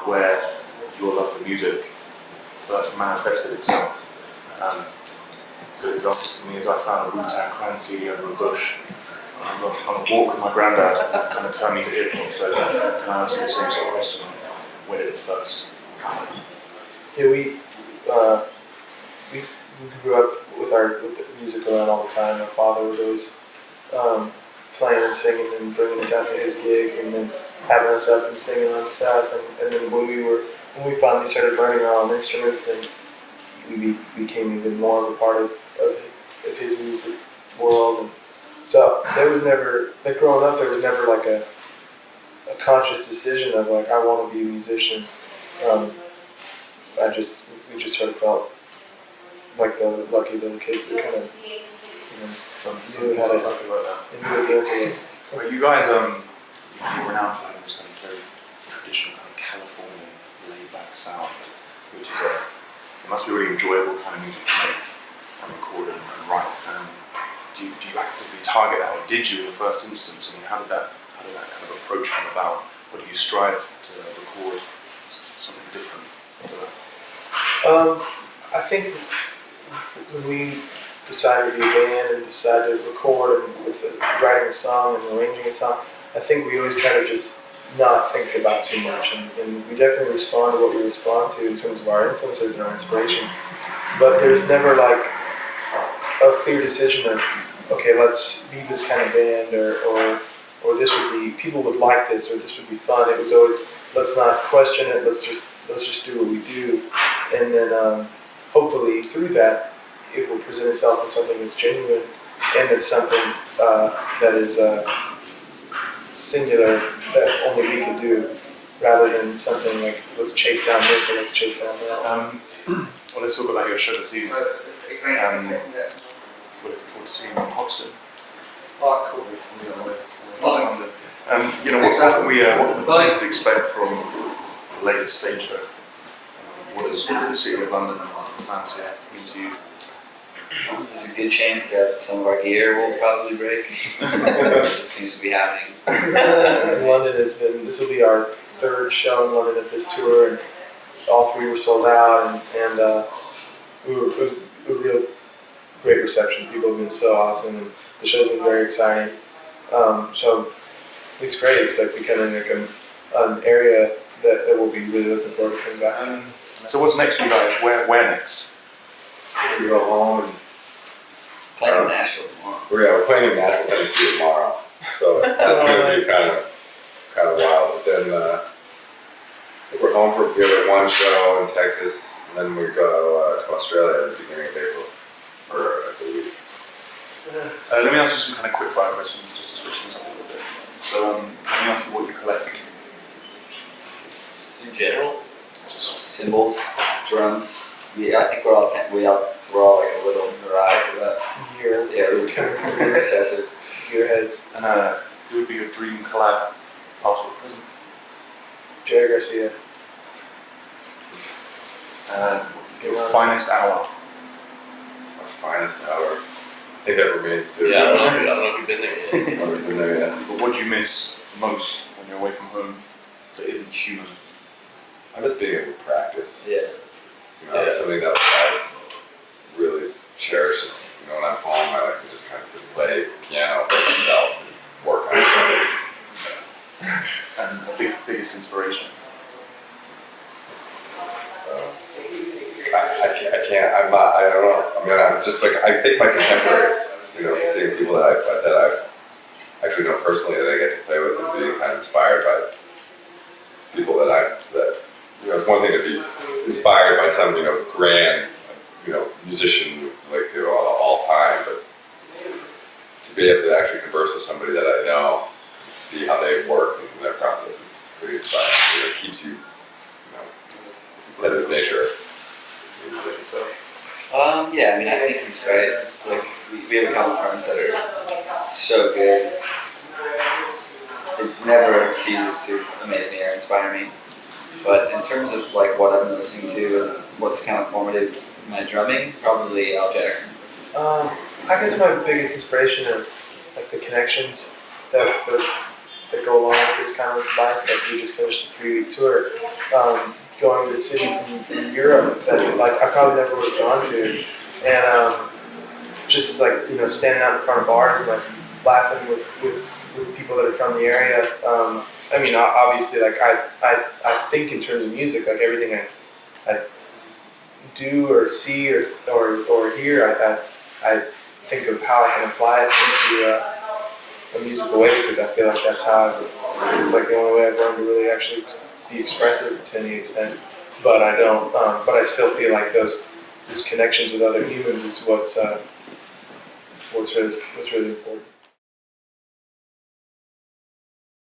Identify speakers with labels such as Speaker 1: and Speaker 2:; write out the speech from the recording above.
Speaker 1: where your love for music first manifested itself. Good example for me is I found a Wu-Tang Clan CD under a bush. I was on a walk with my granddad, and kind of turned me to hip-hop. So can I ask you the same sort of question? Where did it first happen?
Speaker 2: Yeah, we grew up with the music around all the time. My father was always playing and singing and bringing us out to his gigs, and then having us up and singing on stuff. And then when we finally started learning our own instruments, then we became even more of a part of his music world. And so there was never, like growing up, there was never like a conscious decision of like I want to be a musician. We just sort of felt like the lucky little kids that kind of knew how to knew what the answer was.
Speaker 1: Well, you guys you're renowned for having this kind of very traditional kind of Californian laid-back sound, which is it must be really enjoyable kind of music to make and record and write. Do you actively target that, or did you in the first instance? I mean, how did that kind of approach come about? Or do you strive to record something different to that?
Speaker 2: I think when we decided to be a band and decided to record and with writing a song and arranging a song, I think we always try to just not think about too much, and we definitely respond to what we respond to in terms of our influences and our inspirations. But there's never like a clear decision of, okay, let's be this kind of band, or this would be, people would like this, or this would be fun. It was always, let's not question it, let's just do what we do, and then hopefully through that it will present itself as something that's genuine and it's something that is singular that only we can do, rather than something like let's chase down this or let's chase down that.
Speaker 1: Well, let's talk about your show this evening. We're looking forward to seeing you in Hoxton.
Speaker 3: Oh, cool.
Speaker 1: What can the listeners expect from the latest stage show? What does the city of London and the fans here mean to you?
Speaker 4: There's a good chance that some of our gear will probably break. It seems to be happening.
Speaker 2: London this will be our third show in London of this tour, and all three were sold out, and it was a real great reception. People have been so awesome, and the show's been very exciting. So it's great. It's like becoming like an area that we'll be really looking forward to coming back to.
Speaker 1: So what's next for you guys? Where next?
Speaker 5: We go home and
Speaker 4: Playing in Nashville tomorrow.
Speaker 5: we're playing in Nashville, Tennessee tomorrow. So that's gonna be kind of wild. But then we're home for one show in Texas, and then we go to Australia at the beginning of April, or I believe.
Speaker 1: Let me ask you some kind of quick fire questions just to switch things up a little bit. So let me ask you what you collect.
Speaker 4: In general, cymbals, drums. I think we're all like a little neurotic about
Speaker 2: Gear,
Speaker 4: yeah, we're obsessive.
Speaker 2: gearheads.
Speaker 1: And who would be your dream collab, past or present?
Speaker 2: Jerry Garcia.
Speaker 1: Your finest hour.
Speaker 5: Our finest hour. I think that remains to.
Speaker 3: Yeah, I don't know if you've been there yet.
Speaker 5: I haven't been there yet.
Speaker 1: But what do you miss most when you're away from home that isn't human?
Speaker 5: I miss being able to practice.
Speaker 4: Yeah.
Speaker 5: Something that I really cherish is, when I'm home, I like to just kind of play piano for myself and work on stuff.
Speaker 1: And the biggest inspiration?
Speaker 5: I don't know. I mean, I'm just like, I think my contemporaries, seeing people that I actually know personally that I get to play with and being kind of inspired by people that it's one thing to be inspired by some, grand, musician, like, all time, but to be able to actually converse with somebody that I know and see how they work and their process, it's pretty inspiring. It keeps you, competitive nature.
Speaker 4: Yeah, I mean, I think he's right. It's like, we have a couple friends that are so good. It never ceases to amaze me or inspire me. But in terms of like what I've been listening to and what's kind of formative in my drumming, probably Al Jackson.
Speaker 2: I guess my biggest inspiration are like the connections that that go along with this kind of life. Like we just finished a 3-week tour, going to cities in Europe that like I probably never would have gone to, and just like standing out in front of bars and like laughing with people that are from the area. I mean, obviously, like I think in terms of music, like everything I do or see or hear, I think of how I can apply it into a musical way, because I feel like that's how it's like the only way I've learned to really actually be expressive to any extent. But I don't. But I still feel like those connections with other humans is what's really important.